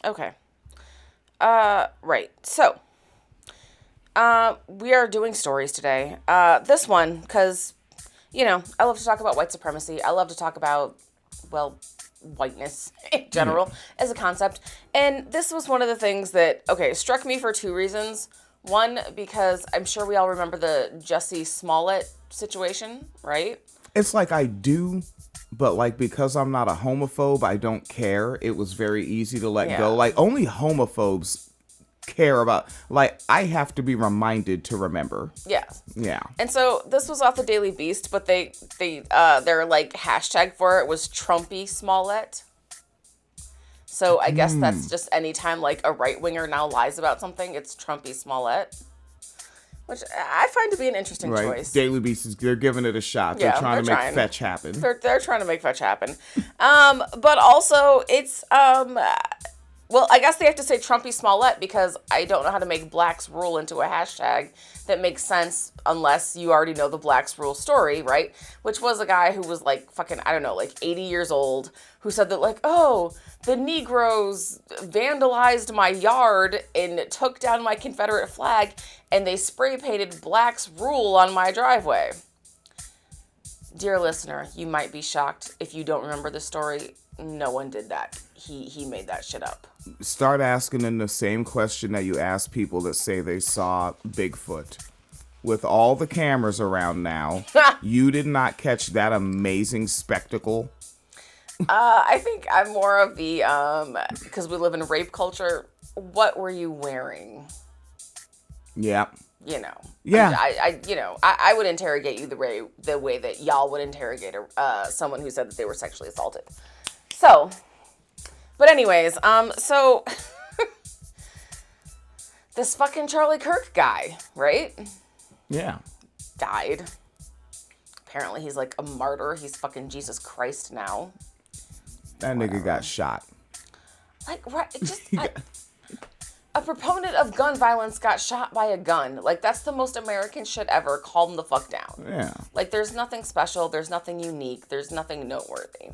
Okay. Right. So, we are doing stories today. This one, because, I love to talk about white supremacy. I love to talk about, well, whiteness in Yeah. general as a concept. And this was one of the things that, okay, struck me for two reasons. One, because I'm sure we all remember the Jussie Smollett situation, right? It's like I do, but like because I'm not a homophobe, I don't care. It was very easy to let go. Yeah. Like only homophobes care about like I have to be reminded to remember. Yeah. Yeah. And so this was off the Daily Beast, but their like hashtag for it was Trumpy Smollett. So I guess that's just anytime like a right winger now lies about something, it's Trumpy Smollett, which I find to be an interesting Right. choice. Daily Beast is they're giving it a shot. They're Yeah, trying they're to make trying. fetch happen. They're trying to make fetch happen. But also it's well, I guess they have to say Trumpy Smollett because I don't know how to make Blacks Rule into a hashtag that makes sense unless you already know the Blacks Rule story, right? Which was a guy who was like fucking, I don't know, like 80 years old who said that, like, oh, the Negroes vandalized my yard and took down my Confederate flag and they spray painted Blacks Rule on my driveway. Dear listener, you might be shocked if you don't remember the story. No one did that. He made that shit up. Start asking them the same question that you ask people that say they saw Bigfoot. With all the cameras around now, you did not catch that amazing spectacle. I think I'm more of the because we live in rape culture. What were you wearing? Yeah. You know. Yeah. I would interrogate you the way that y'all would interrogate someone who said that they were sexually assaulted. So, but anyways, so this fucking Charlie Kirk guy, right? Yeah. Died. Apparently he's like a martyr. He's fucking Jesus Christ now. That nigga got shot. Like, right, a proponent of gun violence got shot by a gun. Like, that's the most American shit ever. Calm the fuck down. Yeah. Like, there's nothing special. There's nothing unique. There's nothing noteworthy.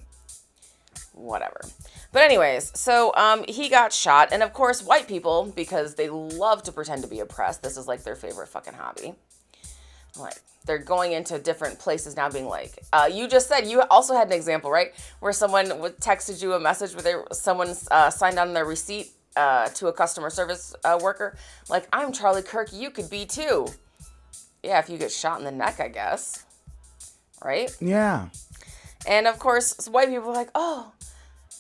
Whatever. But anyways, so he got shot. And of course, white people, because they love to pretend to be oppressed, this is like their favorite fucking hobby. Like, they're going into different places now being like, you just said you also had an example, right? Where someone texted you a message where someone signed on their receipt to a customer service worker. Like, I'm Charlie Kirk, you could be too. Yeah, if you get shot in the neck, I guess. Right? Yeah. And of course, white people are like, oh,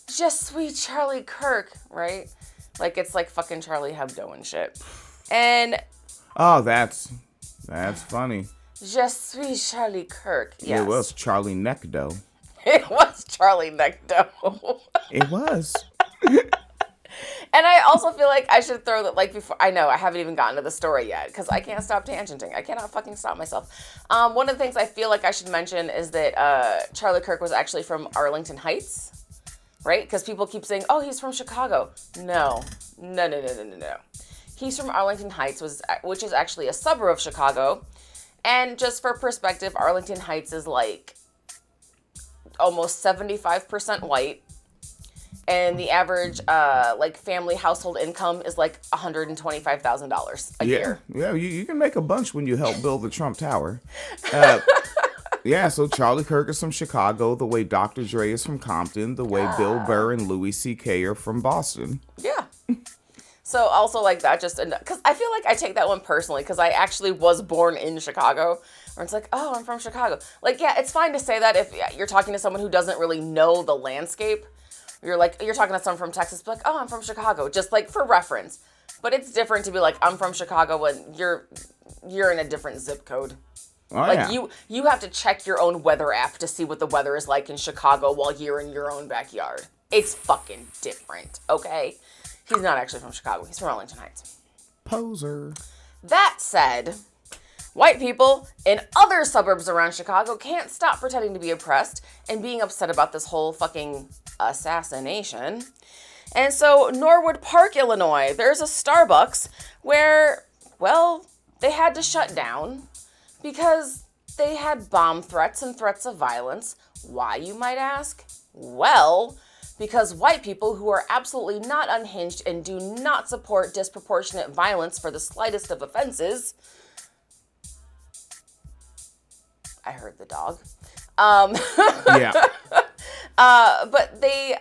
just sweet Charlie Kirk, right? Like, it's like fucking Charlie Hebdo and shit. And Oh, that's funny. just sweet Charlie Kirk. Yes. It was Charlie Neckdo. It was Charlie Necto. It was. And I also feel like I should throw that, like, before, I know I haven't even gotten to the story yet, because I can't stop tangenting. I cannot fucking stop myself. One of the things I feel like I should mention is that Charlie Kirk was actually from Arlington Heights, right? Because people keep saying, oh, he's from Chicago. No. He's from Arlington Heights, which is actually a suburb of Chicago. And just for perspective, Arlington Heights is like almost 75% white. And the average like family household income is like $125,000 a year. Yeah, you can make a bunch when you help build the Trump Tower. Yeah, so Charlie Kirk is from Chicago, the way Dr. Dre is from Compton, the way Bill Burr and Louis C.K. are from Boston. Yeah. So also like that, just because I feel like I take that one personally because I actually was born in Chicago. Where it's like, oh, I'm from Chicago. Like, yeah, it's fine to say that if you're talking to someone who doesn't really know the landscape. You're talking to someone from Texas, be like, oh, I'm from Chicago, just like for reference. But it's different to be like, I'm from Chicago when you're in a different zip code. Oh, Like yeah. you have to check your own weather app to see what the weather is like in Chicago while you're in your own backyard. It's fucking different, okay? He's not actually from Chicago. He's from Arlington Heights. Poser. That said, white people in other suburbs around Chicago can't stop pretending to be oppressed and being upset about this whole fucking assassination. And so, Norwood Park, Illinois, there's a Starbucks where, well, they had to shut down because they had bomb threats and threats of violence. Why, you might ask? Well, because white people who are absolutely not unhinged and do not support disproportionate violence for the slightest of offenses. I heard the dog. Yeah. But they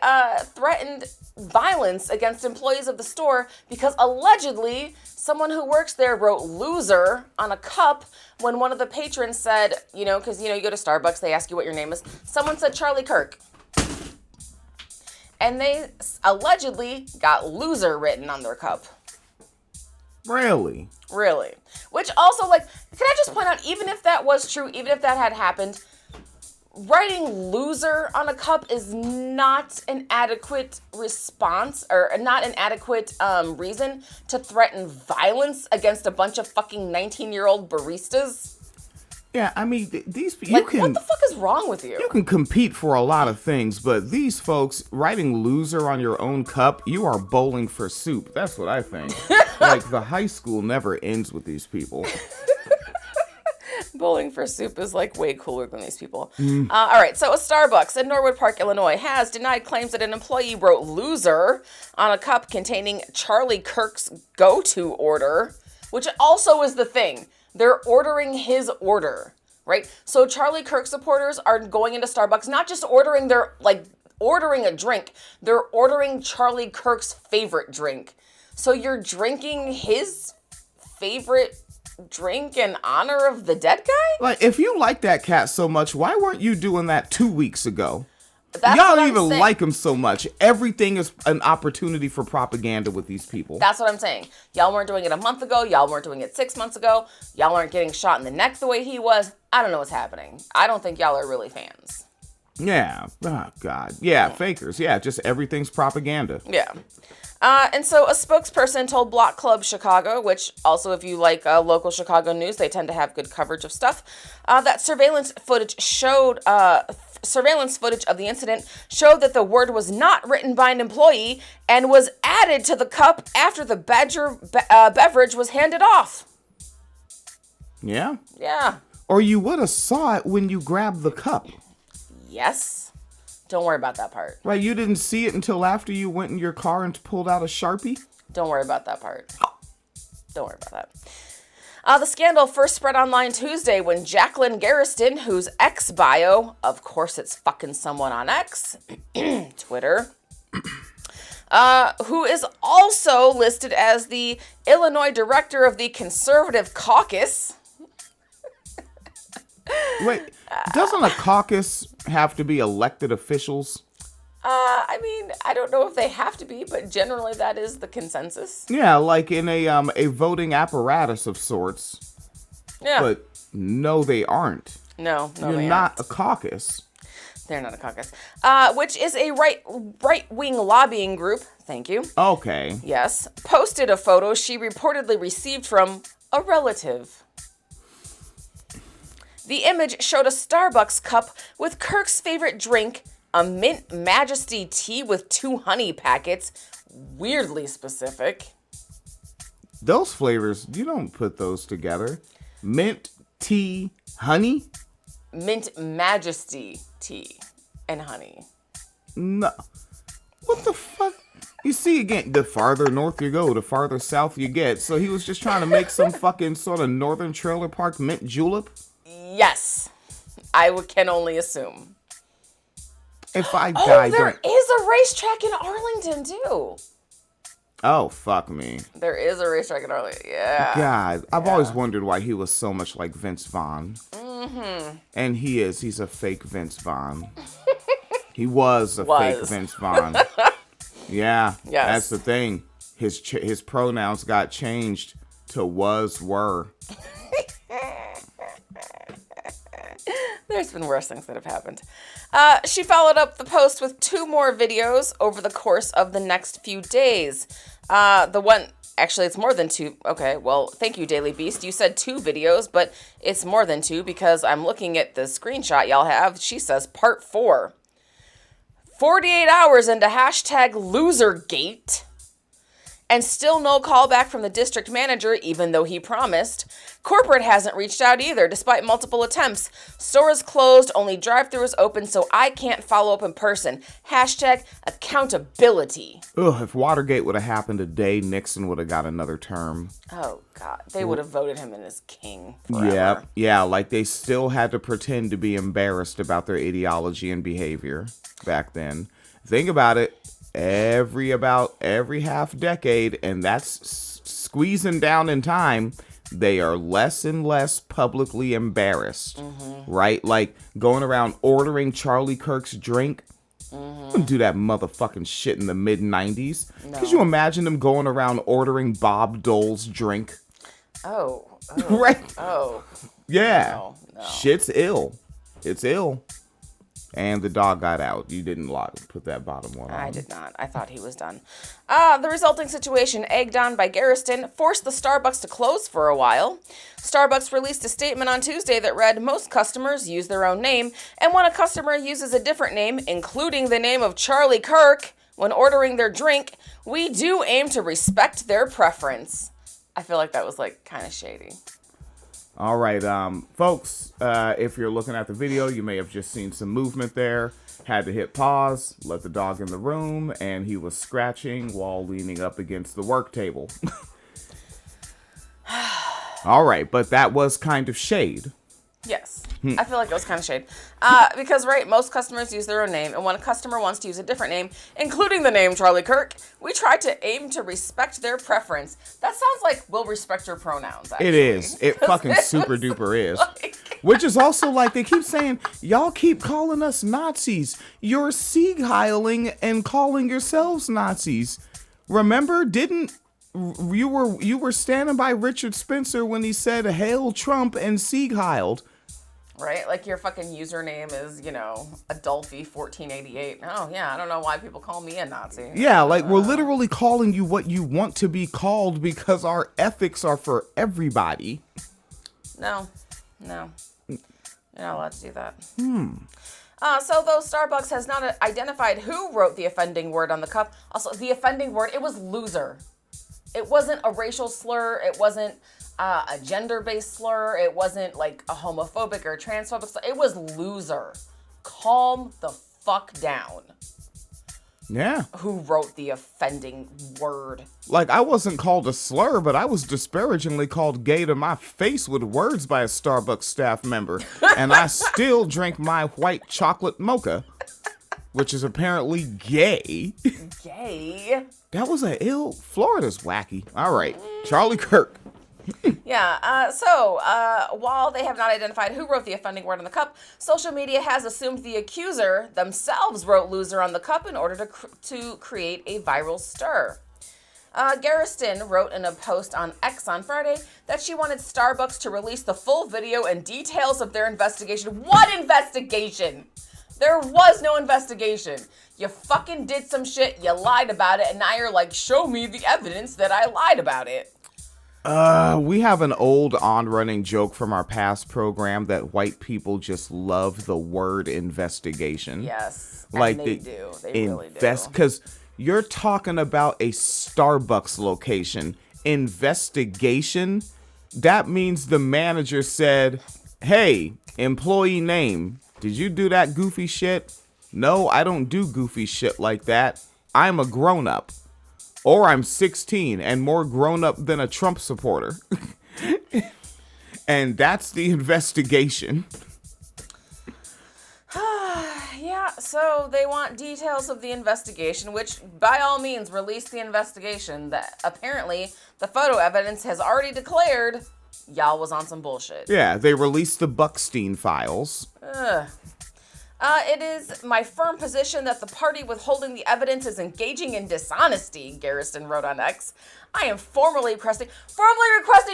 threatened violence against employees of the store because allegedly someone who works there wrote "loser" on a cup when one of the patrons said, because you go to Starbucks, they ask you what your name is. Someone said Charlie Kirk. And they allegedly got "loser" written on their cup. Really? Really. Which also, can I just point out, even if that was true, even if that had happened, writing "loser" on a cup is not an adequate response or not an adequate reason to threaten violence against a bunch of fucking 19-year-old baristas. Yeah, I mean, these people, what the fuck is wrong with you? You can compete for a lot of things, but these folks, writing "loser" on your own cup, you are bowling for soup. That's what I think. The high school never ends with these people. Bowling for soup is way cooler than these people. All right, so a Starbucks in Norwood Park, Illinois has denied claims that an employee wrote "loser" on a cup containing Charlie Kirk's go-to order, which also is the thing. They're ordering his order, right? So Charlie Kirk supporters are going into Starbucks, not just ordering ordering a drink. They're ordering Charlie Kirk's favorite drink. So you're drinking his favorite drink in honor of the dead guy? If you like that cat so much, why weren't you doing that 2 weeks ago? That's Y'all don't even like him so much. Everything is an opportunity for propaganda with these people. That's what I'm saying. Y'all weren't doing it a month ago. Y'all weren't doing it 6 months ago. Y'all aren't getting shot in the neck the way he was. I don't know what's happening. I don't think y'all are really fans. Yeah. Oh, God. Yeah, fakers. Yeah, just everything's propaganda. Yeah. And so a spokesperson told Block Club Chicago, which also, if you like local Chicago news, they tend to have good coverage of stuff, that surveillance footage of the incident showed that the word was not written by an employee and was added to the cup after the beverage was handed off. Yeah? Yeah. Or you would have saw it when you grabbed the cup. Yes. Don't worry about that part. Right, you didn't see it until after you went in your car and pulled out a Sharpie? Don't worry about that part. Don't worry about that. The scandal first spread online Tuesday when Jacqueline Garriston, whose X bio, of course it's fucking someone on X, Twitter, who is also listed as the Illinois director of the Conservative Caucus. Wait, doesn't a caucus have to be elected officials? I don't know if they have to be, but generally that is the consensus. Yeah, like in a voting apparatus of sorts. Yeah. But no, they aren't. No, You're they not aren't. a caucus. They're not a caucus. Which is a right-wing lobbying group. Thank you. Okay. Yes. Posted a photo she reportedly received from a relative. The image showed a Starbucks cup with Kirk's favorite drink, a Mint Majesty tea with 2 honey packets. Weirdly specific. Those flavors, you don't put those together. Mint, tea, honey? Mint Majesty tea and honey. No. What the fuck? You see, again, the farther north you go, the farther south you get. So he was just trying to make some fucking sort of northern trailer park mint julep? Yes. Can only assume. If I die, there is a racetrack in Arlington, too. Oh, fuck me. There is a racetrack in Arlington. Yeah. God, I've always wondered why he was so much like Vince Vaughn. Mm-hmm. And he is. He's a fake Vince Vaughn. He was a fake Vince Vaughn. Yeah. Yes. That's the thing. His pronouns got changed to was, were. There's been worse things that have happened. She followed up the post with 2 more videos over the course of the next few days. Actually, it's more than 2. Okay, well, thank you, Daily Beast. You said 2 videos, but it's more than 2 because I'm looking at the screenshot y'all have. She says part 4. 48 hours into hashtag losergate. And still no callback from the district manager, even though he promised. Corporate hasn't reached out either, despite multiple attempts. Stores closed, only drive-thru open, so I can't follow up in person. Hashtag accountability. Ugh, if Watergate would have happened today, Nixon would have got another term. Oh, God. They would have voted him in as king forever. Yeah, like they still had to pretend to be embarrassed about their ideology and behavior back then. Think about it. About every half decade, and that's squeezing down in time, they are less and less publicly embarrassed, right? Like going around ordering Charlie Kirk's drink. Wouldn't do that motherfucking shit in the mid-90s. No. Could you imagine them going around ordering Bob Dole's drink? Oh. Right? Oh. Yeah. No. Shit's ill. It's ill. And the dog got out. You didn't put that bottom one on. I did not. I thought he was done. The resulting situation, egged on by Garriston, forced the Starbucks to close for a while. Starbucks released a statement on Tuesday that read, most customers use their own name, and when a customer uses a different name, including the name of Charlie Kirk, when ordering their drink, we do aim to respect their preference. I feel like that was, kind of shady. All right, folks, if you're looking at the video, you may have just seen some movement there. Had to hit pause, let the dog in the room, and he was scratching while leaning up against the work table. All right, but that was kind of shade. Yes. I feel like it was kind of shade. Because, right, most customers use their own name, and when a customer wants to use a different name, including the name Charlie Kirk, we try to aim to respect their preference. That sounds like we'll respect your pronouns, actually. It is. It fucking super duper is. Which is also like, they keep saying, y'all keep calling us Nazis. You're sieg-heiling and calling yourselves Nazis. Remember, you were standing by Richard Spencer when he said, "Hail Trump," and sieg-heiled. Right? Like your fucking username is, Adolphi1488. Oh, yeah, I don't know why people call me a Nazi. Yeah, like we're literally calling you what you want to be called because our ethics are for everybody. No. You're not allowed to do that. So though Starbucks has not identified who wrote the offending word on the cup, also the offending word, it was loser. It wasn't a racial slur. It wasn't a gender-based slur. It wasn't like a homophobic or a transphobic slur. It was loser. Calm the fuck down. Yeah. Who wrote the offending word? Like, I wasn't called a slur, but I was disparagingly called gay to my face with words by a Starbucks staff member. And I still drink my white chocolate mocha, which is apparently gay. Gay? That was Florida's wacky. All right. Charlie Kirk. Yeah, so while they have not identified who wrote the offending word on the cup, social media has assumed the accuser themselves wrote loser on the cup in order to create a viral stir. Garriston wrote in a post on X on Friday that she wanted Starbucks to release the full video and details of their investigation. What investigation? There was no investigation. You fucking did some shit, you lied about it, and now you're like, show me the evidence that I lied about it. We have an old on-running joke from our past program that white people just love the word investigation. Yes, like and they do. They really do. Because you're talking about a Starbucks location. Investigation, that means the manager said, hey, employee name, did you do that goofy shit? No, I don't do goofy shit like that. I'm a grown-up. Or I'm 16 and more grown up than a Trump supporter. And that's the investigation. Yeah, so they want details of the investigation, which by all means release the investigation that apparently the photo evidence has already declared y'all was on some bullshit. Yeah, they released the Buckstein files. It is my firm position that the party withholding the evidence is engaging in dishonesty, Garriston wrote on X. I am formally requesting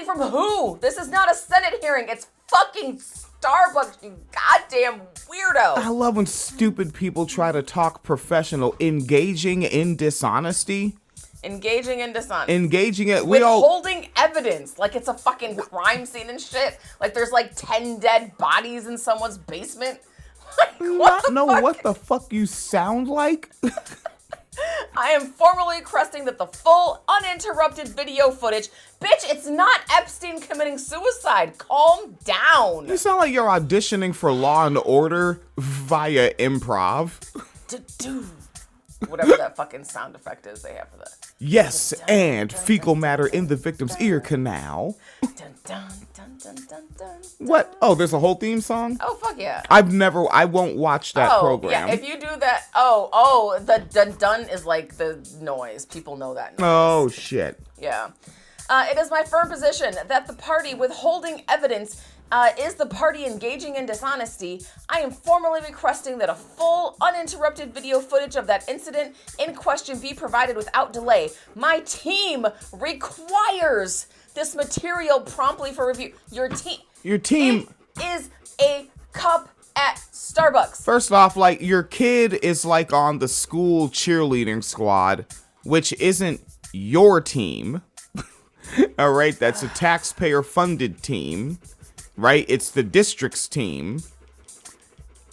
from who? This is not a Senate hearing. It's fucking Starbucks, you goddamn weirdo. I love when stupid people try to talk professional. Engaging in dishonesty? Engaging in dishonesty. Withholding evidence. Like it's a fucking crime scene and shit. Like there's like 10 dead bodies in someone's basement. What the fuck you sound like? I am formally requesting that the full, uninterrupted video footage. Bitch, it's not Epstein committing suicide. Calm down. You sound like you're auditioning for Law and Order via improv. Whatever that fucking sound effect is they have for that. Yes, and fecal matter in the victim's ear canal. What? Oh, there's a whole theme song? Oh, fuck yeah. I won't watch that program. Yeah, if you do that, the dun-dun is like the noise. People know that noise. Oh, shit. Yeah. It is my firm position that the party withholding evidence is the party engaging in dishonesty. I am formally requesting that a full, uninterrupted video footage of that incident in question be provided without delay. My team requires this material promptly for review. Your team is a cup at Starbucks. First off, like, your kid is like on the school cheerleading squad, which isn't your team. All right, that's a taxpayer-funded team, right? It's the district's team.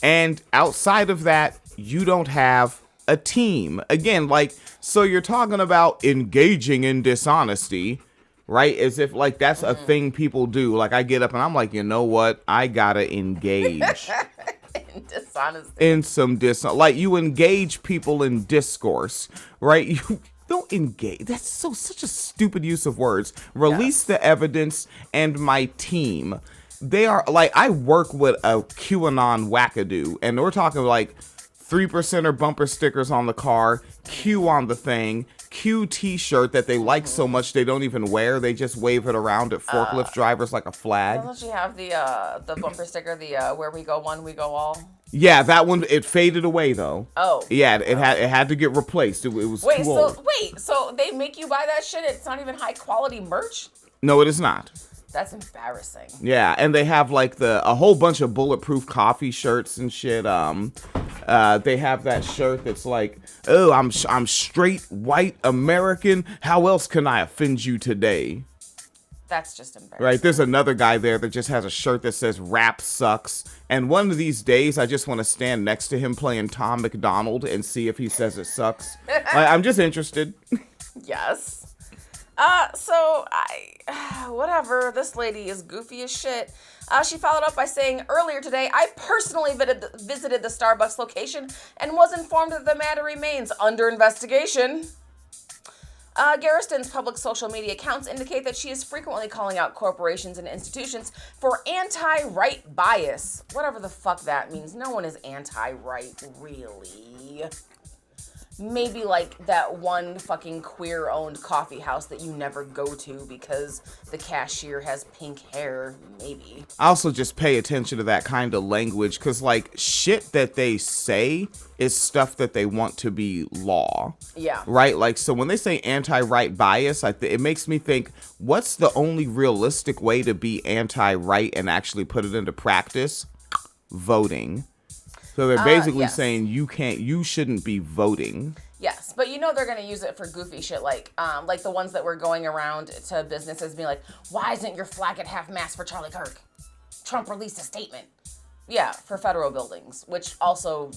And outside of that, you don't have a team. Again, like, so you're talking about engaging in dishonesty, right? As if, like, that's a thing people do. Like, I get up and I'm like, you know what? I gotta engage. In dishonesty. In some like, you engage people in discourse, right? You don't engage. That's such a stupid use of words. Release the evidence, and my team. They are, like, I work with a QAnon wackadoo, and we're talking like 3%er bumper stickers on the car, Q on the thing, Q t-shirt that they like so much they don't even wear. They just wave it around at forklift drivers like a flag. Doesn't she have the bumper sticker, where we go one, we go all? Yeah, that one, it faded away though. Oh. Yeah, it had to get replaced. It was too old. So they make you buy that shit? It's not even high quality merch? No, it is not. That's embarrassing. Yeah, and they have like a whole bunch of bulletproof coffee shirts and shit. They have that shirt that's like, oh, I'm straight white American. How else can I offend you today? That's just embarrassing. Right, there's another guy there that just has a shirt that says rap sucks. And one of these days, I just want to stand next to him playing Tom McDonald and see if he says it sucks. I'm just interested. Yes. Whatever. This lady is goofy as shit. She followed up by saying, earlier today, I personally visited the Starbucks location and was informed that the matter remains under investigation. Garriston's public social media accounts indicate that she is frequently calling out corporations and institutions for anti-right bias. Whatever the fuck that means. No one is anti-right, really. Maybe like that one fucking queer-owned coffee house that you never go to because the cashier has pink hair. Maybe. I also just pay attention to that kind of language because, like, shit that they say is stuff that they want to be law. Yeah. Right? Like, so when they say anti-right bias, it makes me think, what's the only realistic way to be anti-right and actually put it into practice? Voting. So they're basically saying you shouldn't be voting. Yes, but you know they're going to use it for goofy shit like the ones that were going around to businesses being like, why isn't your flag at half-mast for Charlie Kirk? Trump released a statement. Yeah, for federal buildings, which also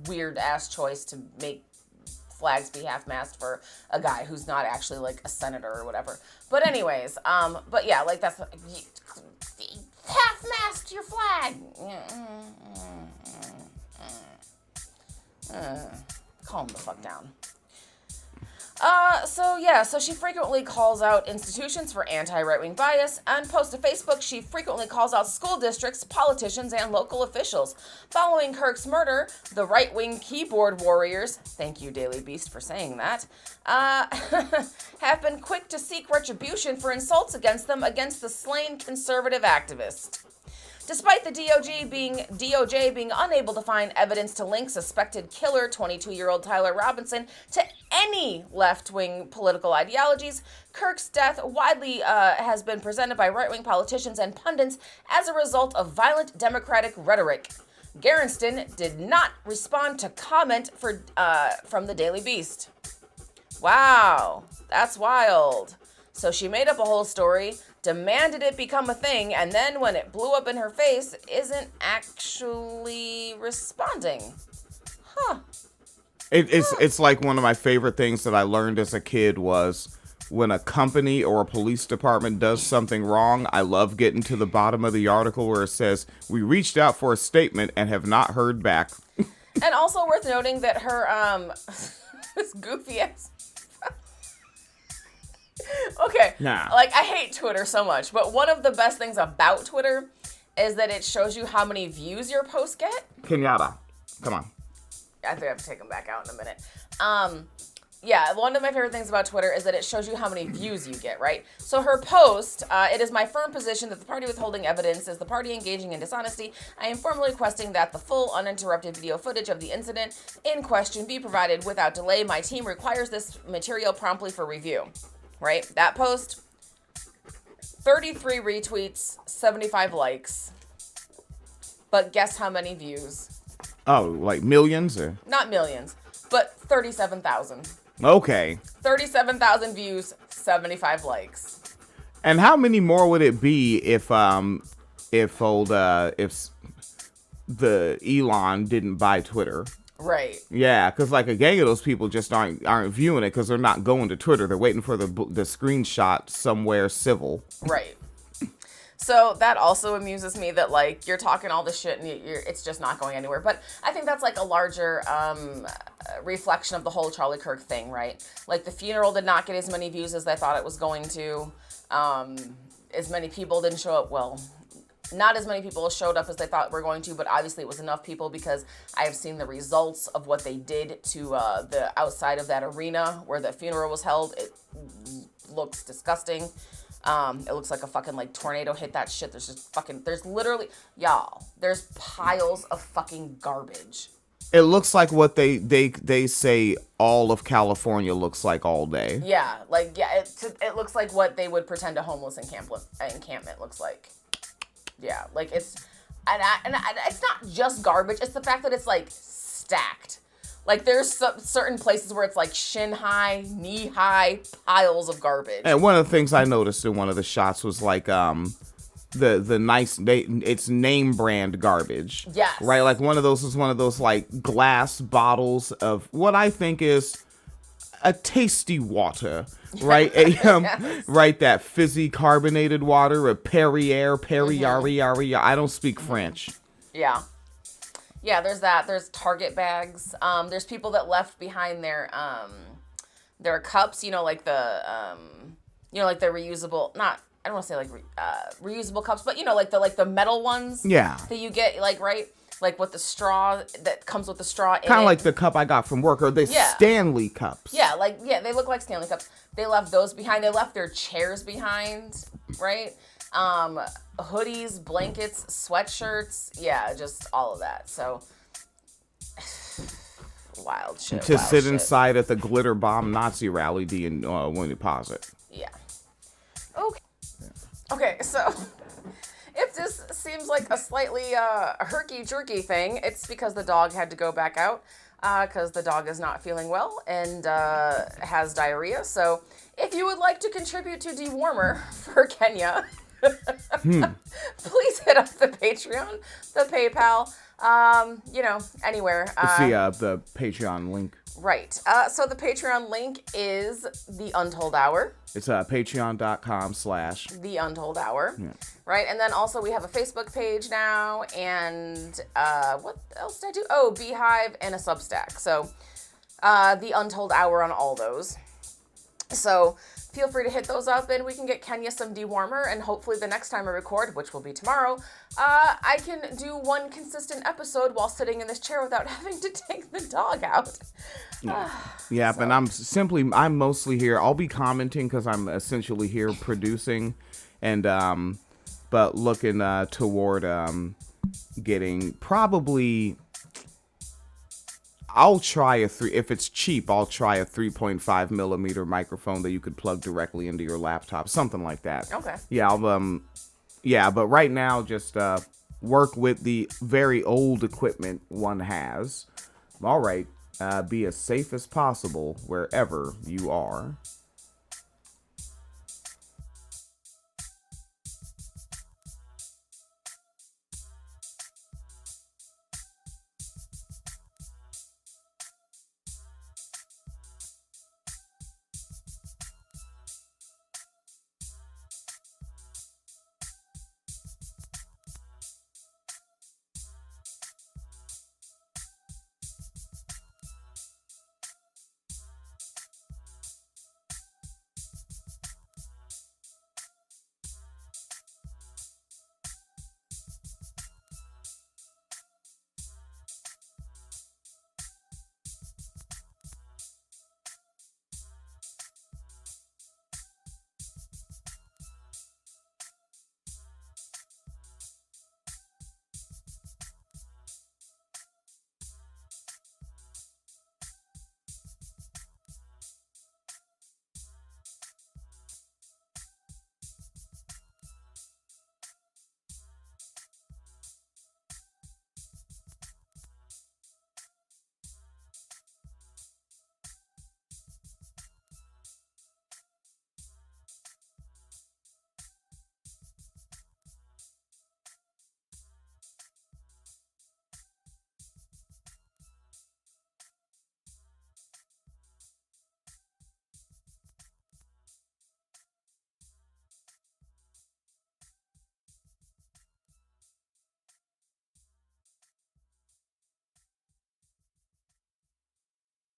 weird-ass choice to make flags be half-mast for a guy who's not actually like a senator or whatever. But anyways, but yeah, like that's half-mast your flag. Calm the fuck down. So she frequently calls out institutions for anti-right-wing bias, and post to Facebook, she frequently calls out school districts, politicians, and local officials. Following Kirk's murder, the right-wing keyboard warriors, thank you Daily Beast for saying that, have been quick to seek retribution for insults against the slain conservative activist. Despite the DOJ being unable to find evidence to link suspected killer 22-year-old Tyler Robinson to any left-wing political ideologies, Kirk's death widely has been presented by right-wing politicians and pundits as a result of violent Democratic rhetoric. Garriston did not respond to comment from the Daily Beast. Wow, that's wild. So she made up a whole story, demanded it become a thing, and then when it blew up in her face, isn't actually responding. Huh. It's like one of my favorite things that I learned as a kid was when a company or a police department does something wrong. I love getting to the bottom of the article where it says, we reached out for a statement and have not heard back. And also worth noting that her, this goofy ass. Okay. Nah. Like, I hate Twitter so much, but one of the best things about Twitter is that it shows you how many views your posts get. Kenyatta. Come on. I think I have to take them back out in a minute. Yeah, one of my favorite things about Twitter is that it shows you how many views you get, right? So her post, it is my firm position that the party withholding evidence is the party engaging in dishonesty. I am formally requesting that the full uninterrupted video footage of the incident in question be provided without delay. My team requires this material promptly for review, right? That post, 33 retweets, 75 likes. But guess how many views? Oh, like millions? Or? Not millions, but 37,000. Okay. 37,000 views, 75 likes. And how many more would it be if the Elon didn't buy Twitter? Right. Yeah, because like a gang of those people just aren't viewing it because they're not going to Twitter. They're waiting for the screenshot somewhere civil. Right. So that also amuses me that, like, you're talking all this shit and it's just not going anywhere. But I think that's, like, a larger reflection of the whole Charlie Kirk thing, right? Like, the funeral did not get as many views as they thought it was going to. As many people didn't show up. Well, not as many people showed up as they thought were going to, but obviously it was enough people because I have seen the results of what they did to the outside of that arena where the funeral was held. It looks disgusting. It looks like a fucking, like, tornado hit that shit. There's just fucking, there's literally, y'all, there's piles of fucking garbage. It looks like what they say all of California looks like all day. Yeah, like, yeah, it looks like what they would pretend a homeless encampment looks like. Yeah, like, it's, and it's not just garbage, it's the fact that it's, like, stacked. Like, there's certain places where it's, like, shin-high, knee-high piles of garbage. And one of the things I noticed in one of the shots was, like, the nice, it's name brand garbage. Yes. Right? Like, one of those is one of those, like, glass bottles of what I think is a tasty water. Right? Yes. Right, that fizzy carbonated water, a Perrier, I don't speak French. Yeah. Yeah, there's that. There's Target bags. There's people that left behind their cups, like the reusable, not, I don't want to say like reusable cups, but like the metal ones. Yeah. That you get, like, right? Like with the straw that comes with the straw in it. Kind of like the cup I got from work, or the Stanley cups. Yeah, they look like Stanley cups. They left those behind. They left their chairs behind, right? Hoodies, blankets, sweatshirts, yeah, just all of that. So wild shit. To sit inside at the glitter bomb Nazi rally, when you pause it. Yeah. Okay. Okay, so if this seems like a slightly herky-jerky thing, it's because the dog had to go back out because the dog is not feeling well and has diarrhea. So if you would like to contribute to dewormer for Kenya, please hit up the Patreon, the PayPal, anywhere. See the Patreon link. Right. So the Patreon link is The Untold Hour. It's patreon.com/ The Untold Hour. Yeah. Right. And then also we have a Facebook page now. And what else did I do? Oh, Beehive and a Substack. So The Untold Hour on all those. So feel free to hit those up and we can get Kenya some dewormer, and hopefully the next time I record, which will be tomorrow, I can do one consistent episode while sitting in this chair without having to take the dog out. Yeah, so. And I'm mostly here. I'll be commenting because I'm essentially here producing and but looking toward getting probably, I'll try if it's cheap, I'll try a 3.5 millimeter microphone that you could plug directly into your laptop, something like that. Okay. Yeah, but right now just work with the very old equipment one has. All right, be as safe as possible wherever you are.